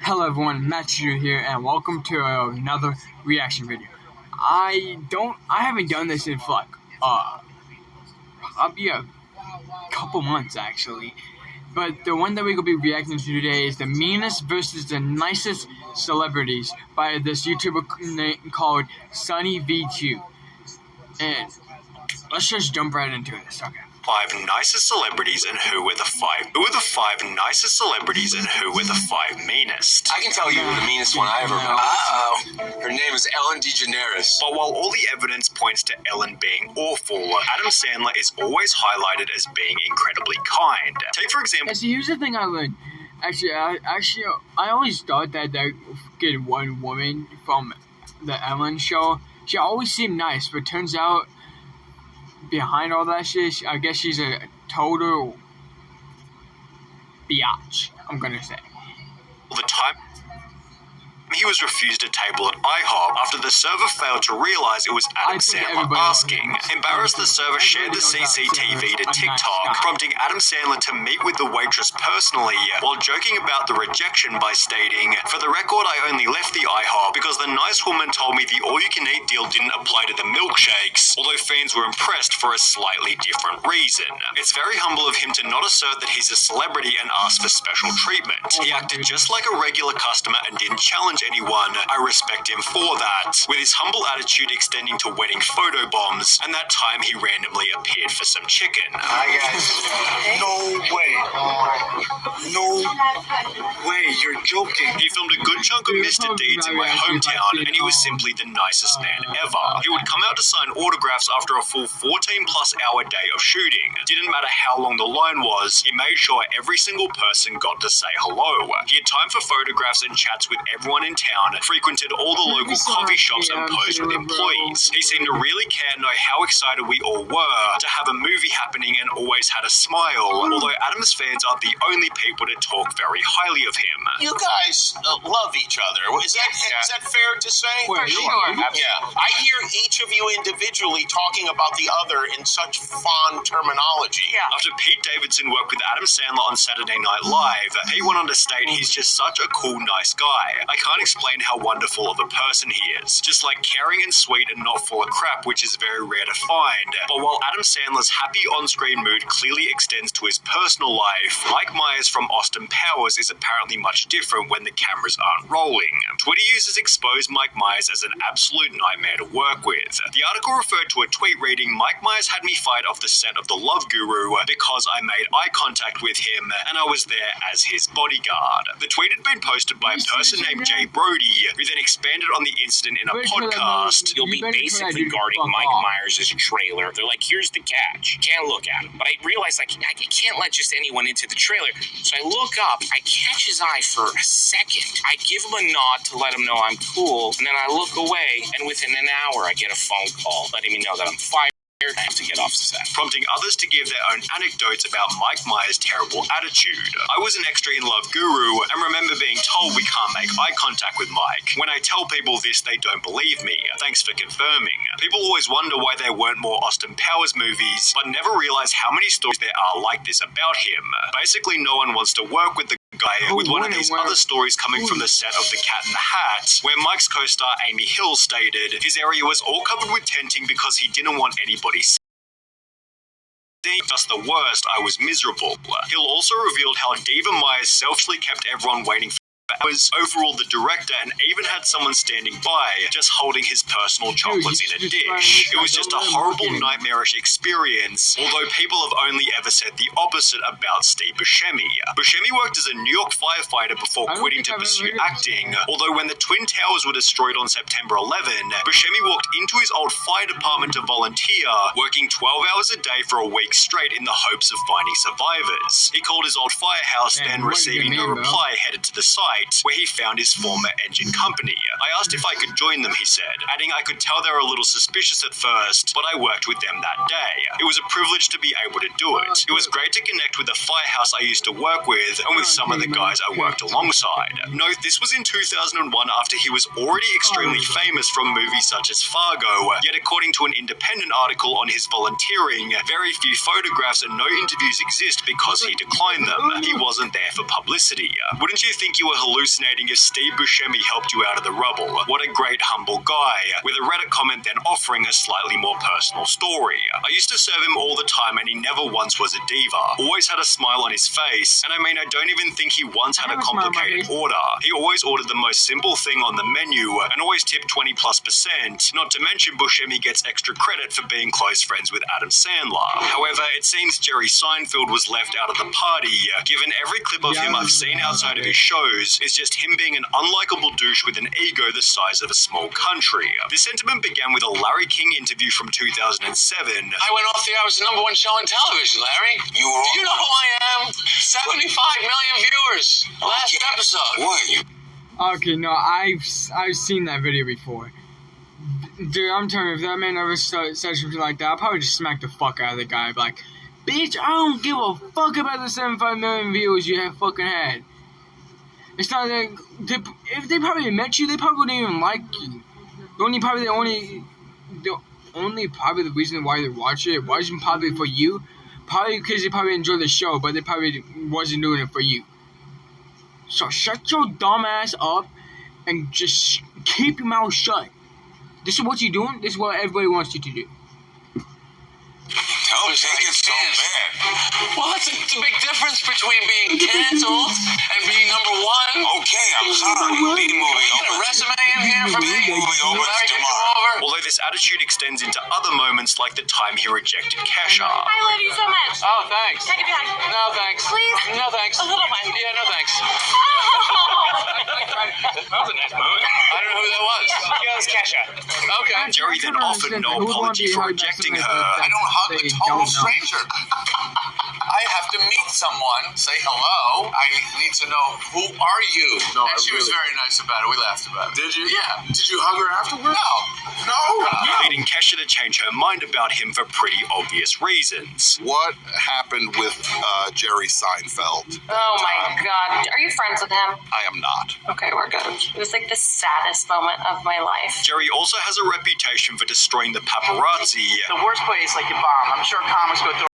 Hello everyone, Matt here, and welcome to another reaction video. I haven't done this in probably a couple months actually. But the one that we're gonna be reacting to today is the meanest versus the nicest celebrities by this YouTuber called Sunny V2. And let's just jump right into this. Okay. 5 nicest celebrities and who are the 5? Who are the 5 nicest celebrities and who are the 5 meanest? I can tell you the meanest one I ever met. Uh-oh. Her name is Ellen DeGeneres. But while all the evidence points to Ellen being awful, Adam Sandler is always highlighted as being incredibly kind. Take for example... See, here's the thing I learned. I always thought that one woman from the Ellen show, she always seemed nice, but turns out behind all that shit, I guess she's a total biatch, I'm gonna say. The time he was refused a table at IHOP after the server failed to realize it was Adam Sandler asking. Embarrassed, the server shared the CCTV to TikTok, prompting Adam Sandler to meet with the waitress personally, while joking about the rejection by stating, "For the record, I only left the IHOP because the nice woman told me the all-you-can-eat deal didn't apply to the milkshakes," although fans were impressed for a slightly different reason. It's very humble of him to not assert that he's a celebrity and ask for special treatment. He acted just like a regular customer and didn't challenge anyone. I respect him for that, with his humble attitude extending to wedding photo bombs, and that time he randomly appeared for some chicken. Hi guys. No way. No way, you're joking. He filmed a good chunk of Mr. Deeds in my hometown, and he was simply the nicest man ever. He would come out to sign autographs after a full 14-plus hour day of shooting. Didn't matter how long the line was, he made sure every single person got to say hello. He had time for photographs and chats with everyone in town, frequented all the local coffee shops and posed with employees. He seemed to really care and know how excited we all were to have a movie happening and always had a smile, although Adam's fans aren't the only people to talk very highly of him. You guys love each other. Is that fair to say? For sure. Yeah. I hear each of you individually talking about the other in such fond terminology. Yeah. After Pete Davidson worked with Adam Sandler on Saturday Night Live, he went on to state he's just such a cool, nice guy. I can't explain how wonderful of a person he is. Just like caring and sweet and not full of crap, which is very rare to find. But while Adam Sandler's happy on-screen mood clearly extends to his personal life, Mike Myers from Austin Powers is apparently much different when the cameras aren't rolling. Twitter users exposed Mike Myers as an absolute nightmare to work with. The article referred to a tweet reading, "Mike Myers had me fired off the set of The Love Guru because I made eye contact with him and I was there as his bodyguard." The tweet had been posted by a person named Jay Brody, who then expanded on the incident in a podcast. You'll be basically guarding Mike Myers' trailer. They're like, here's the catch. You can't look at him. But I realized I can't let just anyone into the trailer. So I look up. I catch his eye for a second. I give him a nod to let him know I'm cool. And then I look away. And within an hour, I get a phone call letting me know that I'm fired. I have to get off the set. Prompting others to give their own anecdotes about Mike Myers' terrible attitude. I was an extra in Love Guru and remember being told we can't make eye contact with Mike. When I tell people this, they don't believe me. Thanks for confirming. People always wonder why there weren't more Austin Powers movies, but never realize how many stories there are like this about him. Basically, no one wants to work with the guy, with one of these other stories coming from the set of The Cat in the Hat, where Mike's co-star Amy Hill stated his area was all covered with tenting because he didn't want anybody seeing. Just the worst, I was miserable. Hill also revealed how Diva Myers selfishly kept everyone waiting for hours, overruled the director, and even had someone standing by, just holding his personal chocolates in a dish. It was just a horrible, nightmarish experience, although people have only ever said the opposite about Steve Buscemi. Buscemi worked as a New York firefighter before quitting to pursue acting, although when the Twin Towers were destroyed on September 11, Buscemi walked into his old fire department to volunteer, working 12 hours a day for a week straight in the hopes of finding survivors. He called his old firehouse, then receiving no reply, headed to the site, where he found his former engine company. I asked if I could join them, he said, adding I could tell they were a little suspicious at first, but I worked with them that day. It was a privilege to be able to do it. It was great to connect with the firehouse I used to work with and with some of the guys I worked alongside. Note, this was in 2001 after he was already extremely famous from movies such as Fargo, yet according to an independent article on his volunteering, very few photographs and no interviews exist because he declined them. He wasn't there for publicity. Wouldn't you think think you were hallucinating if Steve Buscemi helped you out of the rubble. What a great humble guy, with a Reddit comment then offering a slightly more personal story. I used to serve him all the time and he never once was a diva. Always had a smile on his face, and I mean I don't even think he once had a complicated order. He always ordered the most simple thing on the menu and always tipped 20+%, not to mention Buscemi gets extra credit for being close friends with Adam Sandler. However, it seems Jerry Seinfeld was left out of the party, given every clip of him I've seen outside of his shows is just him being an unlikable douche with an ego the size of a small country. This sentiment began with a Larry King interview from 2007. I went off the air. I was the number one show on television, Larry. Do you know who I am? 75 million viewers. Last episode. What? Okay, no, I've seen that video before. Dude, I'm telling you, if that man ever said something like that, I'll probably just smack the fuck out of the guy. Like, bitch, I don't give a fuck about the 75 million views you have fucking had. It's not that if they probably met you, they probably wouldn't even like you. The only reason why they watch it wasn't probably for you, probably because they probably enjoy the show, but they probably wasn't doing it for you. So shut your dumb ass up and just keep your mouth shut. This is what you're doing. This is what everybody wants you to do. Don't take it so bad. Well, it's a big difference between being canceled and being number one. Okay, I'm sorry. B-movie opens. A resume in here for me. B-movie opens tomorrow. Although this attitude extends into other moments like the time he rejected Kesha. I love you so much. Oh, thanks. Can I give you a hug? No, thanks. Please? No, thanks. A little one. Yeah, no, thanks. That was a nice moment. I don't know who that was. Yeah, it was Kesha. Okay. Jerry then offered no apology for rejecting her. I don't hug a total stranger. I have to meet someone, say hello. I need to know, who are you? No, and she was very nice about it. We laughed about it. Did you? Yeah. Did you hug her afterwards? No. Leading Kesha to change her mind about him for pretty obvious reasons. What happened with Jerry Seinfeld? Oh my god. Are you friends with him? I am not. Okay, we're good. It was like the saddest moment of my life. Jerry also has a reputation for destroying the paparazzi. The worst place, like, you bomb. I'm sure comics go through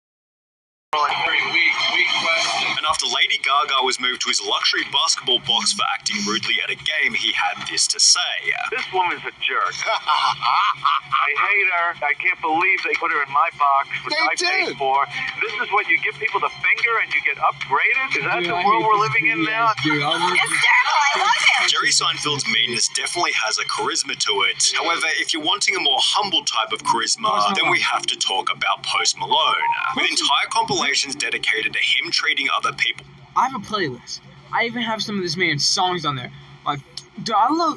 like very weak question. And after Lady Gaga was moved to his luxury basketball box for acting rudely at a game, he had this to say. This woman's a jerk. I hate her. I can't believe they put her in my box, which I paid for. This is what you give people the finger and you get upgraded? Is that the world we're living in now? Hysterical. I love him. Jerry Seinfeld's meanness definitely has a charisma to it. However, if you're wanting a more humble type of charisma, then we have to talk about Post Malone. With entire compilations dedicated to him treating other people. I have a playlist. I even have some of this man's songs on there. Like, dude,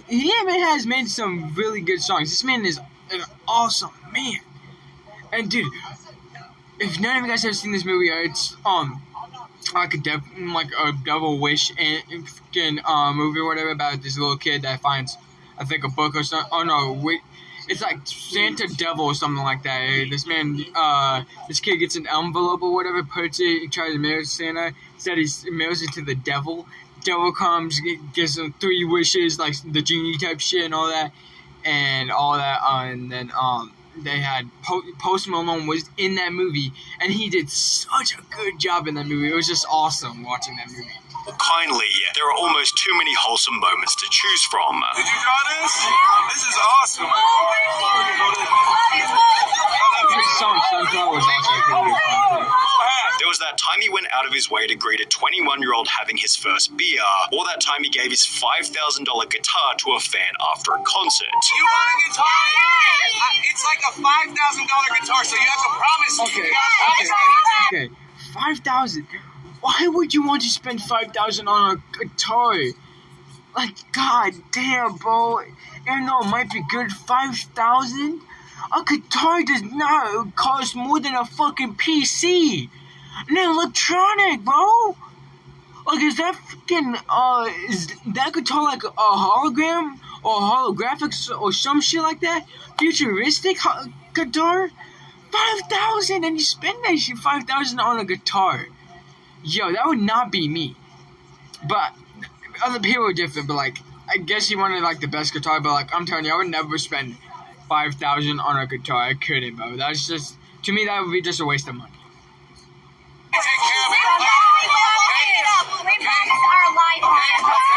he even has made some really good songs. This man is an awesome man. And dude, if none of you guys have seen this movie, it's like a Devil Wish and movie or whatever about this little kid that finds, I think, a book or something. Oh no, wait. It's like Santa Devil or something like that. This man, this kid gets an envelope or whatever, puts it, he tries to mail it to Santa. Instead, he mails it to the devil. Devil comes, gives him 3 wishes, like the genie type shit and all that. And then, they had Post Malone was in that movie, and he did such a good job in that movie. It was just awesome watching that movie. Kindly, there are almost too many wholesome moments to choose from. Did you draw this? This is awesome. His song Sunflower was also pretty good. There was that time he went out of his way to greet a 21-year-old having his first beer, or that time he gave his $5,000 guitar to a fan after a concert. You want a guitar? It's like a $5,000 guitar, so you have to promise me. Okay, 5,000. Why would you want to spend 5,000 on a guitar? Like, god damn, bro. Even though it might be good, 5,000? A guitar does not cost more than a fucking PC. An electronic, bro. Like, is that fucking, is that guitar like a hologram? Or holographics or some shit like that? Futuristic guitar? 5,000 and you spend that shit 5,000 on a guitar. Yo, that would not be me. But other people are different. But like, I guess he wanted like the best guitar. But like, I'm telling you, I would never spend 5,000 on a guitar. I couldn't, bro. That's just, to me, that would be just a waste of money. Take care of it. We promise our life.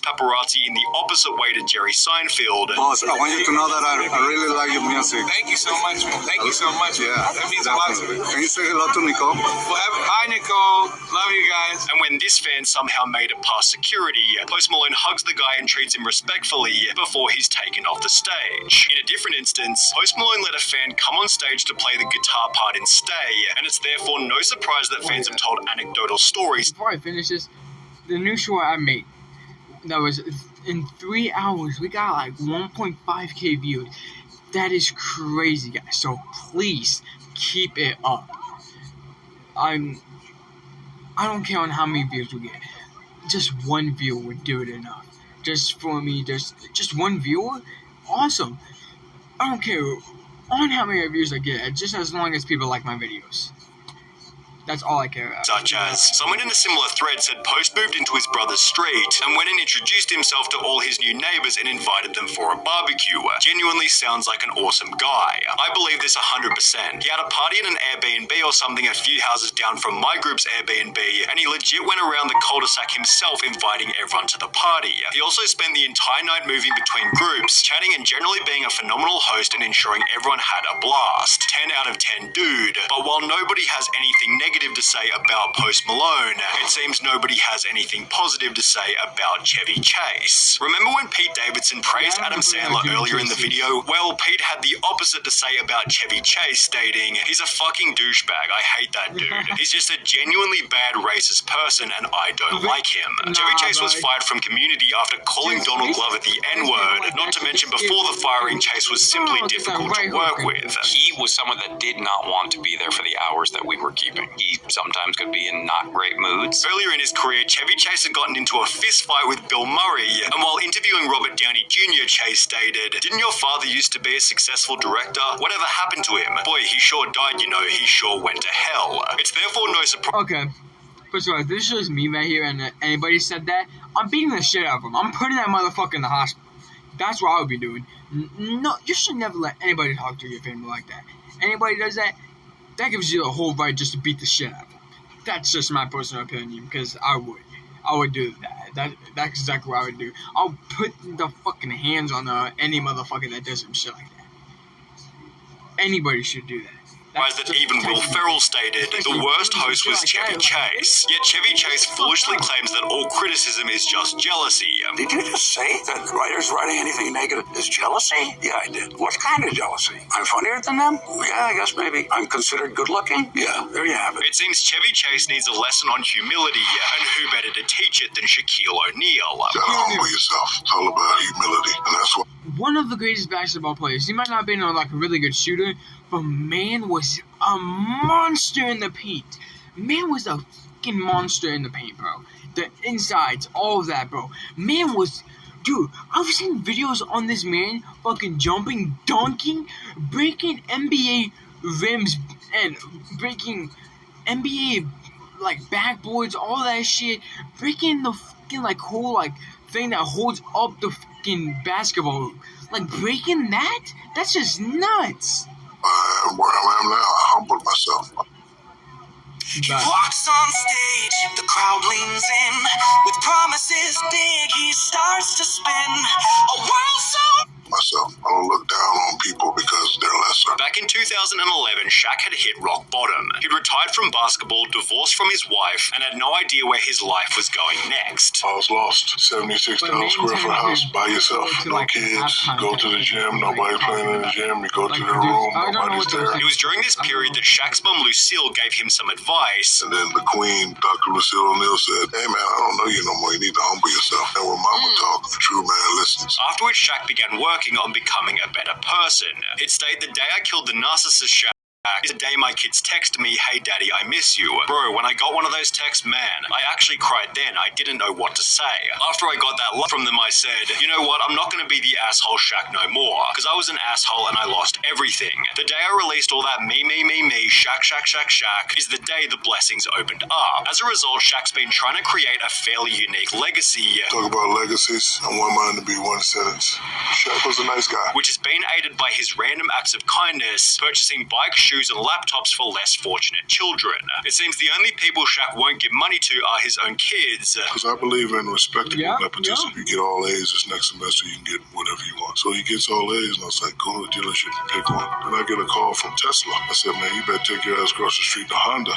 paparazzi in the opposite way to Jerry Seinfeld. Boss, I want you to know that I really like your music. Thank you so much, man. Thank you so much. Yeah, that means a lot to me. Can you say hello to Nicole? Hi, Nicole. Love you guys. And when this fan somehow made it past security, Post Malone hugs the guy and treats him respectfully before he's taken off the stage. In a different instance, Post Malone let a fan come on stage to play the guitar part in Stay, and it's therefore no surprise that fans have told anecdotal stories. Before I finish this, the new short I made, that was in 3 hours, we got like 1.5k views. That is crazy, guys. So please keep it up. I don't care on how many views we get. Just one view would do it enough. Just for me, just one viewer? Awesome. I don't care on how many views I get, just as long as people like my videos. That's all I care about. Such as, someone in a similar thread said Post moved into his brother's street and went and introduced himself to all his new neighbors and invited them for a barbecue. Genuinely sounds like an awesome guy. I believe this 100%. He had a party in an Airbnb or something a few houses down from my group's Airbnb, and he legit went around the cul-de-sac himself inviting everyone to the party. He also spent the entire night moving between groups, chatting and generally being a phenomenal host and ensuring everyone had a blast. 10 out of 10 dude. But while nobody has anything negative to say about Post Malone, it seems nobody has anything positive to say about Chevy Chase. Remember when Pete Davidson praised Adam Sandler earlier in the video? Well, Pete had the opposite to say about Chevy Chase, stating, "He's a fucking douchebag. I hate that dude. He's just a genuinely bad racist person and I don't like him." Chevy Chase was fired from Community after calling Donald Glover the N-word, not to mention before the firing Chase was simply difficult to work with. He was someone that did not want to be there for the hours that we were keeping. He sometimes could be in not great moods. Earlier in his career, Chevy Chase had gotten into a fist fight with Bill Murray, and while interviewing Robert Downey Jr., Chase stated, "Didn't your father used to be a successful director? Whatever happened to him? Boy, he sure died, you know, he sure went to hell." It's therefore no surprise. Okay. First of all, if this shows me right here and anybody said that, I'm beating the shit out of him. I'm putting that motherfucker in the hospital. That's what I would be doing. No, you should never let anybody talk to your family like that. Anybody does that, that gives you the whole right just to beat the shit out of them. That's just my personal opinion, because I would do that. That's exactly what I would do. I'll put the fucking hands on any motherfucker that does some shit like that. Anybody should do that. That even Will Ferrell stated the worst host was Chevy Chase. Yet Chevy Chase foolishly claims that all criticism is just jealousy. Did you just say that writers writing anything negative is jealousy? Yeah, I did. What kind of jealousy? I'm funnier than them? Yeah, I guess maybe. I'm considered good looking? Yeah, there you have it. It seems Chevy Chase needs a lesson on humility, and who better to teach it than Shaquille O'Neal? You gotta humble yourself. It's all about humility, and that's what. One of the greatest basketball players. He might not have been like a really good shooter, but man was a monster in the paint. Man was a fucking monster in the paint, bro. The insides, all of that, bro. Man was... Dude, I've seen videos on this man fucking jumping, dunking, breaking NBA rims, and breaking NBA, like, backboards, all that shit. Breaking the fucking, like, whole, like, thing that holds up the fucking basketball. Like, breaking that? That's just nuts. Where I am now, I humbled myself. He walks on stage, the crowd leans in. With promises big, he starts to spin. A world song. Myself. I don't look down on people because they're lesser. Back in 2011, Shaq had hit rock bottom. He'd retired from basketball, divorced from his wife, and had no idea where his life was going next. I was lost. 76,000 square foot house by yourself. No kids. Go to the gym. Nobody playing in the gym. You go to the room. Nobody's there. It was during this period that Shaq's mom, Lucille, gave him some advice. And then the queen, Dr. Lucille O'Neal, said, "Hey, man, I don't know you no more. You need to humble yourself." And when mama talks, the true man listens. Afterwards, Shaq began working on becoming a better person. It stated, "The day I killed the narcissist Shaq is the day my kids text me, 'Hey daddy, I miss you.' Bro, when I got one of those texts, man, I actually cried then. I didn't know what to say. After I got that love from them, I said, you know what, I'm not going to be the asshole Shaq no more, because I was an asshole and I lost everything. The day I released all that me, Shaq is the day the blessings opened up. As a result, Shaq's been trying to create a fairly unique legacy. Talk about legacies. I want mine to be one sentence. Shaq was a nice guy. Which has been aided by his random acts of kindness, purchasing bikes, shoes, shoes and laptops for less fortunate children. It seems the only people Shaq won't give money to are his own kids. Because I believe in respectable nepotism. You get all A's this next semester, you can get whatever you want. So he gets all A's, and I was like, go to the dealership and pick one. Then I get a call from Tesla. I said, man, you better take your ass across the street to Honda.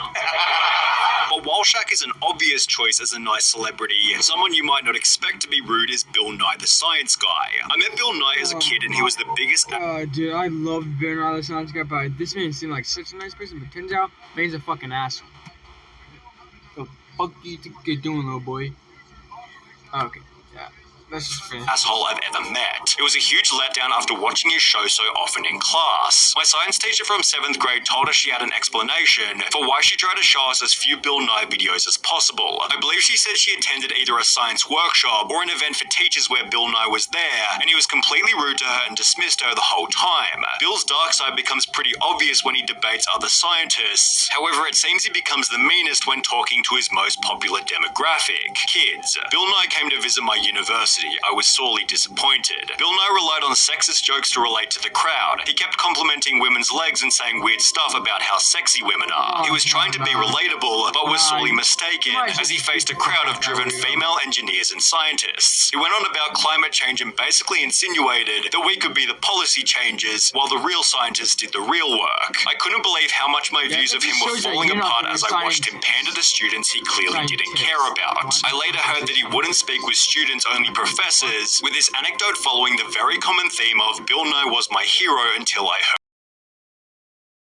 But while Shaq is an obvious choice as a nice celebrity, someone you might not expect to be rude is Bill Nye the Science Guy. I met Bill Nye as a kid and he was the biggest... Dude, I love Bill Nye the Science Guy, but this man seemed like such a nice person, but turns out, man's a fucking asshole. The fuck do you think you're doing, little boy? Okay, yeah. Asshole I've ever met. It was a huge letdown after watching his show so often in class. My science teacher from 7th grade told us she had an explanation for why she tried to show us as few Bill Nye videos as possible. I believe she said she attended either a science workshop or an event for teachers where Bill Nye was there, and he was completely rude to her and dismissed her the whole time. Bill's dark side becomes pretty obvious when he debates other scientists. However, it seems he becomes the meanest when talking to his most popular demographic, kids. Bill Nye came to visit my university. I was sorely disappointed. Bill Nye relied on sexist jokes to relate to the crowd. He kept complimenting women's legs and saying weird stuff about how sexy women are. He was trying to be relatable, but was sorely mistaken as he faced a crowd of driven female engineers and scientists. He went on about climate change and basically insinuated that we could be the policy changers while the real scientists did the real work. I couldn't believe how much my views of him were falling apart as I watched him pander to students he clearly didn't care about. I later heard that he wouldn't speak with students, only professors, with this anecdote following the very common theme of Bill Nye was my hero until I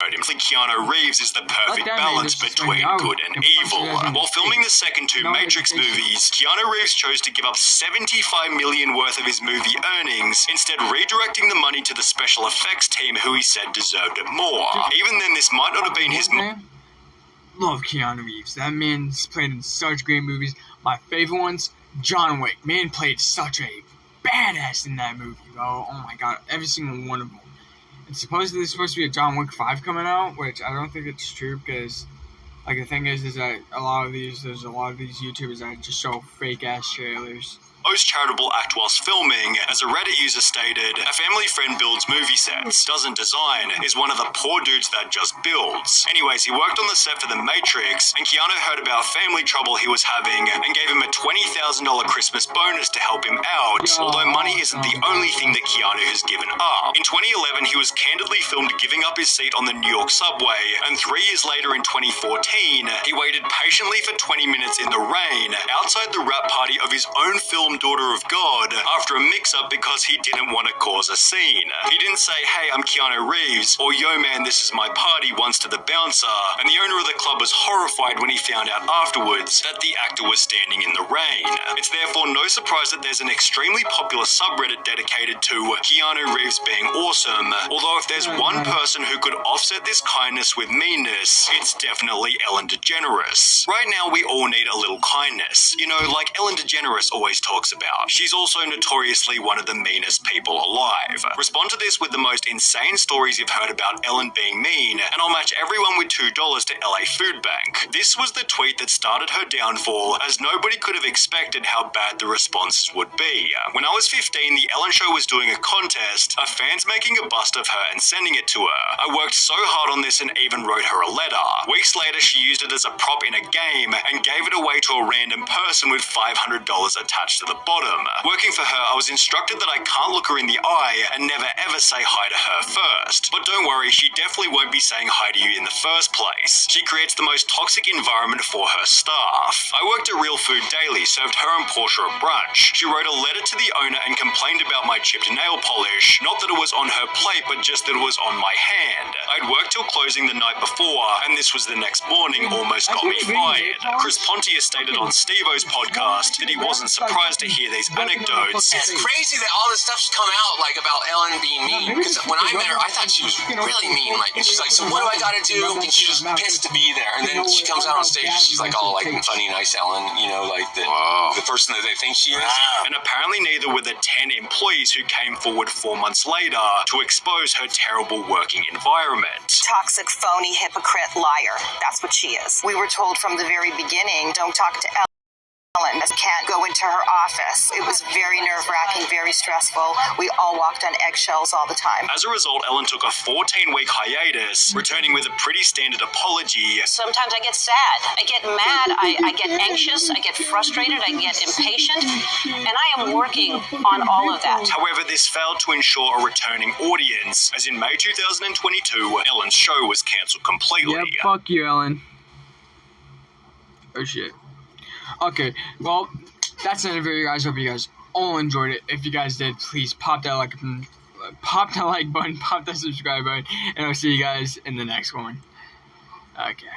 heard him. Keanu Reeves is the perfect balance between good and evil. While filming the second two Matrix movies, Keanu Reeves chose to give up $75 million worth of his movie earnings, instead redirecting the money to the special effects team who he said deserved it more. Even then, this might not have been his... Love Keanu Reeves. That man's played in such great movies. My favorite ones, John Wick. Man played such a badass in that movie, bro. Oh my god, every single one of them. And supposedly there's supposed to be a John Wick 5 coming out, which I don't think it's true because, like, the thing is that there's a lot of these YouTubers that just show fake ass trailers. Most charitable act whilst filming, as a Reddit user stated, a family friend builds movie sets, doesn't design, is one of the poor dudes that just builds. Anyways, he worked on the set for The Matrix, and Keanu heard about family trouble he was having and gave him a $20,000 Christmas bonus to help him out, although money isn't the only thing that Keanu has given up. In 2011, he was candidly filmed giving up his seat on the New York subway, and 3 years later in 2014, he waited patiently for 20 minutes in the rain outside the wrap party of his own film Daughter of God after a mix-up because he didn't want to cause a scene. He didn't say, hey, I'm Keanu Reeves, or yo man, this is my party once to the bouncer, and the owner of the club was horrified when he found out afterwards that the actor was standing in the rain. It's therefore no surprise that there's an extremely popular subreddit dedicated to Keanu Reeves being awesome, although if there's one person who could offset this kindness with meanness, it's definitely Ellen DeGeneres. Right now we all need a little kindness, you know, like Ellen DeGeneres always talks about. She's also notoriously one of the meanest people alive. Respond to this with the most insane stories you've heard about Ellen being mean, and I'll match everyone with $2 to LA Food Bank. This was the tweet that started her downfall, as nobody could have expected how bad the responses would be. When I was 15, the Ellen Show was doing a contest of fans making a bust of her and sending it to her. I worked so hard on this and even wrote her a letter. Weeks later, she used it as a prop in a game and gave it away to a random person with $500 attached to the bottom. Working for her, I was instructed that I can't look her in the eye and never ever say hi to her first. But don't worry, she definitely won't be saying hi to you in the first place. She creates the most toxic environment for her staff. I worked at Real Food Daily, served her and Portia a brunch. She wrote a letter to the owner and complained about my chipped nail polish. Not that it was on her plate, but just that it was on my hand. I'd worked till closing the night before, and this was the next morning almost got me fired. Chris Pontius stated on Steve-O's podcast that he wasn't surprised to hear these anecdotes. It's crazy that all this stuff's come out, like, about Ellen being mean, because when I met her, I thought she was really mean, like, and she's like, so what do I gotta do? And she's just pissed to be there, and then she comes out on stage and she's like, all like funny, nice Ellen, you know, like the person that they think she is. And apparently neither were the 10 employees who came forward 4 months later to expose her terrible working environment. Toxic, phony, hypocrite, liar. That's what she is. We were told from the very beginning, don't talk to Ellen can't go into her office. It was very nerve-wracking, very stressful. We all walked on eggshells all the time. As a result, Ellen took a 14-week hiatus, returning with a pretty standard apology. Sometimes I get sad, I get mad, I get anxious, I get frustrated, I get impatient, and I am working on all of that. However, this failed to ensure a returning audience, as in May 2022, Ellen's show was cancelled completely. Yep, fuck you, Ellen. Oh shit. Okay, well, that's the end of the video, guys. Hope you guys all enjoyed it. If you guys did, please pop that like button, pop that subscribe button, and I'll see you guys in the next one. Okay.